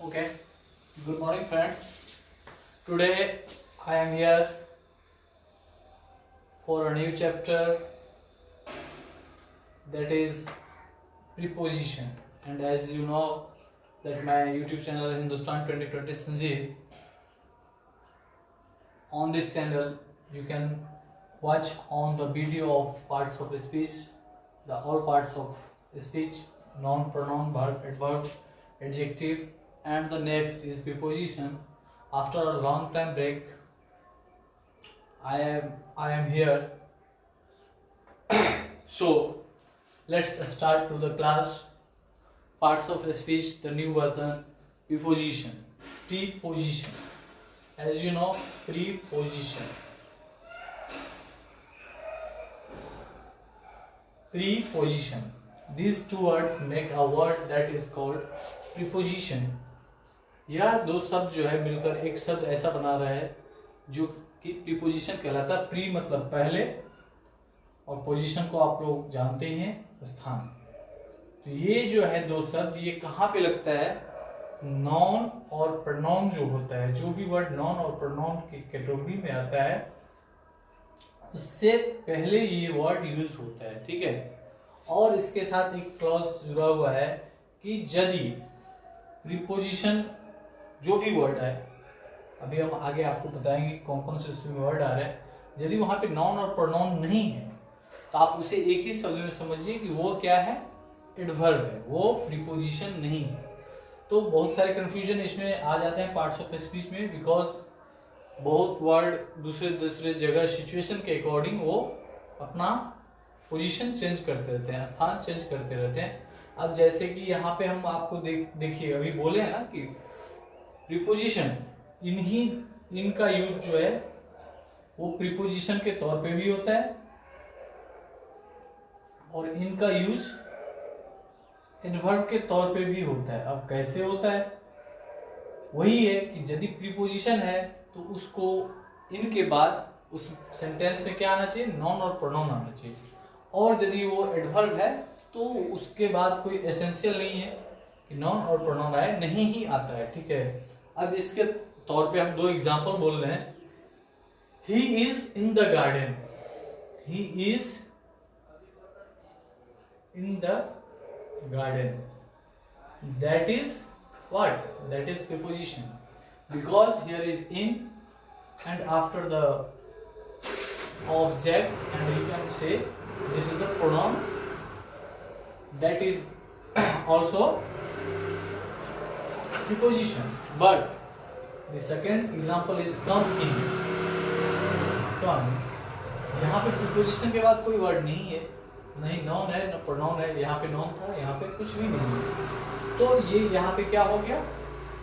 Okay, good morning friends. Today I am here for a new chapter, that is preposition. And as you know that my YouTube channel Hindustan 2020 Sanjeev, on this channel you can watch on the video of parts of speech, the all parts of speech, noun, pronoun, verb, adverb, adjective, and the next is preposition. After a long time break, I am here. So let's start to the class. Parts of speech, the new version. Preposition. Preposition. As you know, preposition. Preposition. These two words make a word that is called preposition. यह दो शब्द जो है मिलकर एक शब्द ऐसा बना रहा है जो कि प्रीपोजिशन कहलाता है। प्री मतलब पहले और पोजीशन को आप लोग जानते ही हैं, स्थान। तो ये जो है दो शब्द, ये कहाँ पे लगता है? नॉन और प्रोनाउन जो होता है, जो भी वर्ड नॉन और प्रोनाउन की कैटेगरी में आता है उससे पहले ये वर्ड यूज होता है, ठीक है। और इसके साथ एक क्लॉज जुड़ा हुआ है कि यदि प्रीपोजिशन जो भी वर्ड है, अभी हम आगे आपको बताएंगे कौन कौन से उसमें वर्ड आ रहे हैं, यदि वहां पे नाउन और प्रोनाउन नहीं है तो आप उसे एक ही शब्द में समझिए कि वो क्या है? एडवर्ब है, वो प्रीपोजिशन नहीं है। तो बहुत सारे कंफ्यूजन इसमें आ जाते हैं पार्ट्स ऑफ स्पीच में, बिकॉज बहुत वर्ड दूसरे दूसरे जगह सिचुएशन के अकॉर्डिंग वो अपना पोजीशन चेंज करते रहते हैं, स्थान चेंज करते रहते हैं। अब जैसे कि यहाँ पे हम आपको देखिए अभी बोले हैं ना कि प्रीपोजिशन, इनका यूज जो है वो प्रीपोजिशन के तौर पे भी होता है और इनका यूज एडवर्ब के तौर पे भी होता है। अब कैसे होता है? वही है कि यदि प्रीपोजिशन है तो उसको इनके बाद उस सेंटेंस में क्या आना चाहिए? नॉन और प्रोनाउन आना चाहिए। और यदि वो एडवर्ब है तो उसके बाद कोई एसेंशियल नहीं है कि नॉन और प्रोनाउन आए, नहीं ही आता है, ठीक है। अब इसके तौर पे हम दो एग्जांपल बोल रहे हैं। He is in the garden, he is in the garden, that is what? That is preposition, because here is in and after the object and you can say this is the pronoun, that is also preposition. But the second example is come in. come, यहाँ पे preposition के बाद कोई word नहीं है, नहीं noun है न प्रोनाउन है। यहाँ पे नाउन था, यहाँ पे कुछ भी नहीं है, तो ये यहाँ पे क्या हो गया?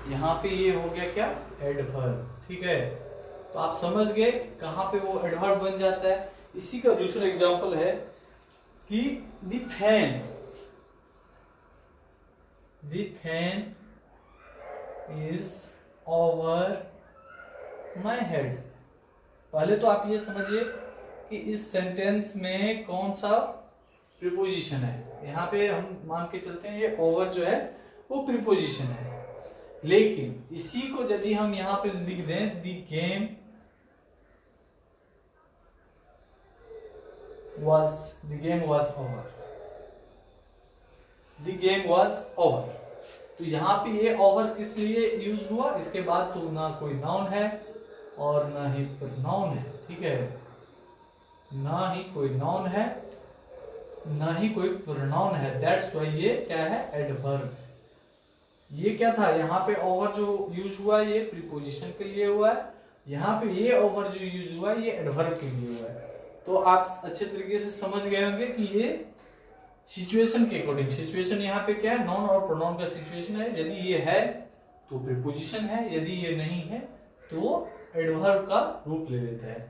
यहाँ पे ये हो गया क्या? एडवर्ब, ठीक है। तो आप समझ गए कहां पे वो एडवर्ब बन जाता है। इसी का दूसरा एग्जांपल है कि the fan is over my head. पहले तो आप ये समझिए कि इस सेंटेंस में कौन सा प्रीपोजिशन है। यहाँ पे हम मान के चलते हैं ये ओवर जो है वो प्रीपोजिशन है, लेकिन इसी को यदि हम यहाँ पे लिख दें the game was over, the game was over, तो यहाँ पे ये ओवर किस लिए यूज हुआ? इसके बाद तो ना कोई नाउन है और ना ही प्रोनाउन है, ठीक है। ना ही कोई नाउन है ना ही कोई प्रोनाउन है, दैट्स व्हाई ये क्या है? एडवर्ब। ये क्या था? यहाँ पे ओवर जो यूज हुआ ये प्रीपोजिशन के लिए हुआ है, यहाँ पे ये ओवर जो यूज हुआ है ये एडवर्ब के लिए हुआ है। तो आप अच्छे तरीके से समझ गए होंगे कि ये सिचुएशन के अकॉर्डिंग, सिचुएशन यहाँ पे क्या है? नॉन और प्रोनाउन का सिचुएशन है। यदि ये है तो प्रीपोजिशन है, यदि ये नहीं है तो एडवर्ब का रूप ले लेता है।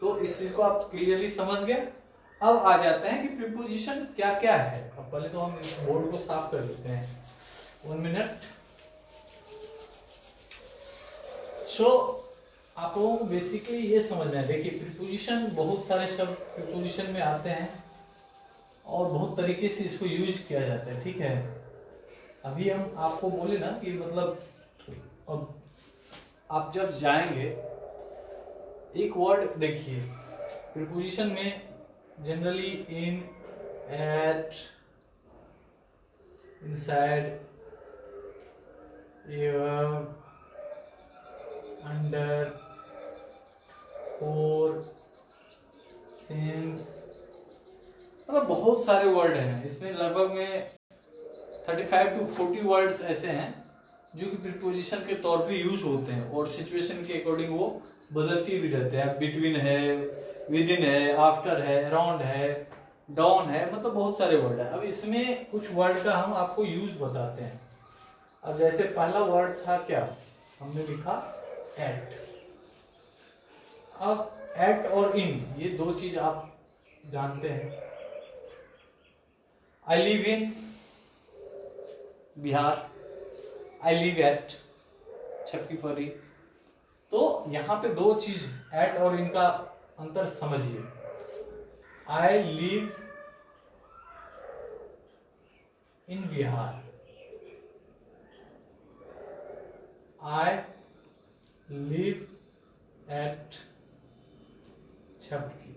तो इस चीज को आप क्लियरली समझ गए। अब आ जाते हैं कि प्रीपोजिशन क्या क्या है। अब पहले तो हम इस बोर्ड को साफ कर लेते हैं, 1 मिनट। सो आप लोगों को बेसिकली ये समझना है। देखिए प्रीपोजिशन, बहुत सारे शब्द प्रीपोजिशन में आते हैं और बहुत तरीके से इसको यूज किया जाता है, ठीक है। अभी हम आपको बोले ना कि मतलब अब आप जब जाएंगे, एक वर्ड देखिए प्रीपोजिशन में generally in, at, inside, ever, under, for, since, मतलब बहुत सारे वर्ड हैं इसमें। लगभग में 35 to 40 वर्ड्स ऐसे हैं जो कि प्रीपोजिशन के तौर पे यूज होते हैं और सिचुएशन के अकॉर्डिंग वो बदलती भी रहते हैं। बिटवीन है, विद इन है, आफ्टर है, अराउंड है, डाउन है, मतलब बहुत सारे वर्ड है। अब इसमें कुछ वर्ड का हम आपको यूज बताते हैं। अब जैसे पहला वर्ड था क्या, हमने लिखा एट। अब एट और इन, ये दो चीज आप जानते हैं। I live in Bihar, I live at Chhapki फरी। तो यहां पे दो चीज एट और इनका अंतर समझिए। I live in Bihar, I live at Chhapki.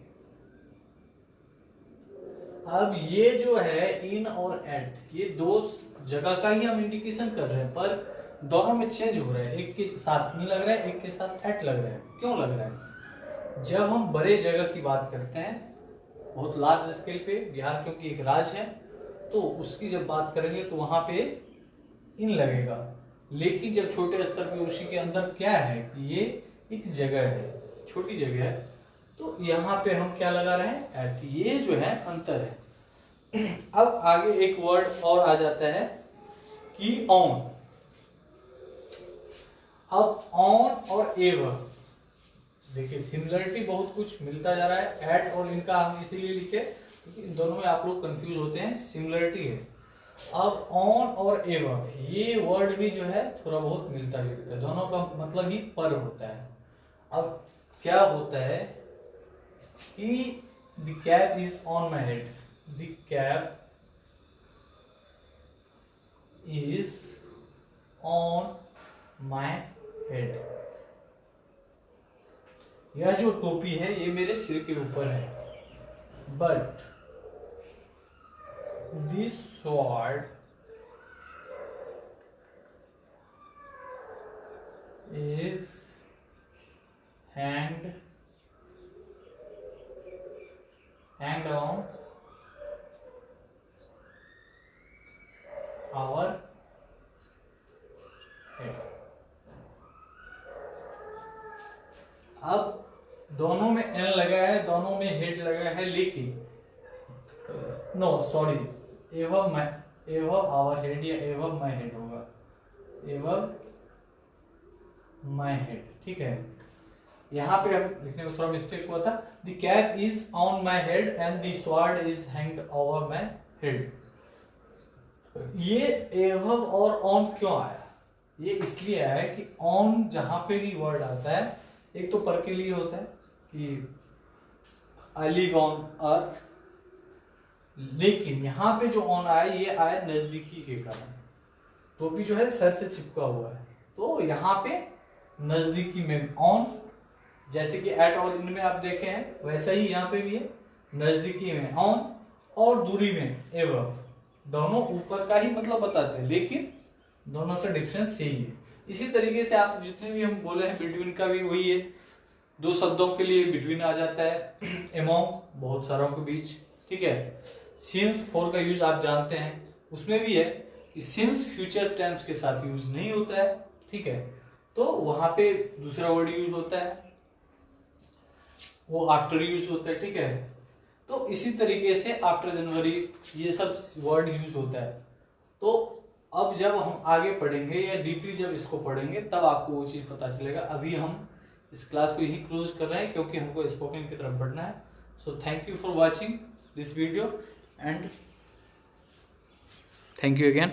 अब ये जो है इन और एट, ये दो जगह का ही हम इंडिकेशन कर रहे हैं, पर दोनों में चेंज हो रहा है। एक के साथ इन लग रहा है, एक के साथ एट लग रहा है। क्यों लग रहा है? जब हम बड़े जगह की बात करते हैं, बहुत लार्ज स्केल पे, बिहार क्योंकि एक राज्य है, तो उसकी जब बात करेंगे तो वहां पे इन लगेगा। लेकिन जब छोटे स्तर पे, उसी के अंदर क्या है कि ये एक जगह है, छोटी जगह है, तो यहाँ पे हम क्या लगा रहे हैं, एट। ये जो है अंतर है। अब आगे एक वर्ड और आ जाता है कि ऑन। अब ऑन और एवर, देखिए सिमिलरिटी बहुत कुछ मिलता जा रहा है। एट और इनका हम इसीलिए लिखे क्योंकि इन दोनों में आप लोग कंफ्यूज होते हैं, सिमिलरिटी है। अब ऑन और एवर, ये वर्ड भी जो है थोड़ा बहुत मिलता जुलता है, दोनों का मतलब ही पर होता है। अब क्या होता है कि the cap is on my head, the cap is on my head। यह जो टोपी है ये मेरे सिर के ऊपर है। But this sword is hanged on our head। अब दोनों में एन लगा है, दोनों में हेड लगा है, लेकिन नो सॉरी, एवं आवर हेड या एवं माई हेड होगा, एवं माई हेड, ठीक है। यहाँ पे हम लिखने में थोड़ा मिस्टेक हुआ था। The cap is on my head and the sword is hanged over my head। ये एवं और ऑन क्यों आया? ये इसलिए आया है कि ऑन जहां पे भी वर्ड आता है, एक तो पर के लिए होता है कि I live on earth, लेकिन यहाँ पे जो ऑन आया, ये आया नजदीकी के कारण। टोपी जो है सर से चिपका हुआ है, तो यहाँ पे नजदीकी में ऑन, जैसे कि एट और इन में आप देखे हैं, वैसा ही यहाँ पे भी है। नजदीकी में ऑन और दूरी में एवर, दोनों ऊपर का ही मतलब बताते हैं, लेकिन दोनों का डिफरेंस यही है। इसी तरीके से आप जितने भी हम बोले हैं, बिटवीन का भी वही है। दो शब्दों के लिए बिटवीन आ जाता है, एमोंग बहुत सारों के बीच, ठीक है। सिंस फॉर का यूज आप जानते हैं, उसमें भी है कि सिंस फ्यूचर टेंस के साथ यूज नहीं होता है, ठीक है, तो वहां पे दूसरा वर्ड यूज होता है, वो आफ्टर यूज होता है, ठीक है। तो इसी तरीके से आफ्टर जनवरी ये सब वर्ड यूज होता है। तो अब जब हम आगे पढ़ेंगे या डीपली जब इसको पढ़ेंगे, तब आपको वो चीज पता चलेगा। अभी हम इस क्लास को यही क्लोज कर रहे हैं क्योंकि हमको स्पोकन की तरफ बढ़ना है। So thank you for watching this video and thank you again.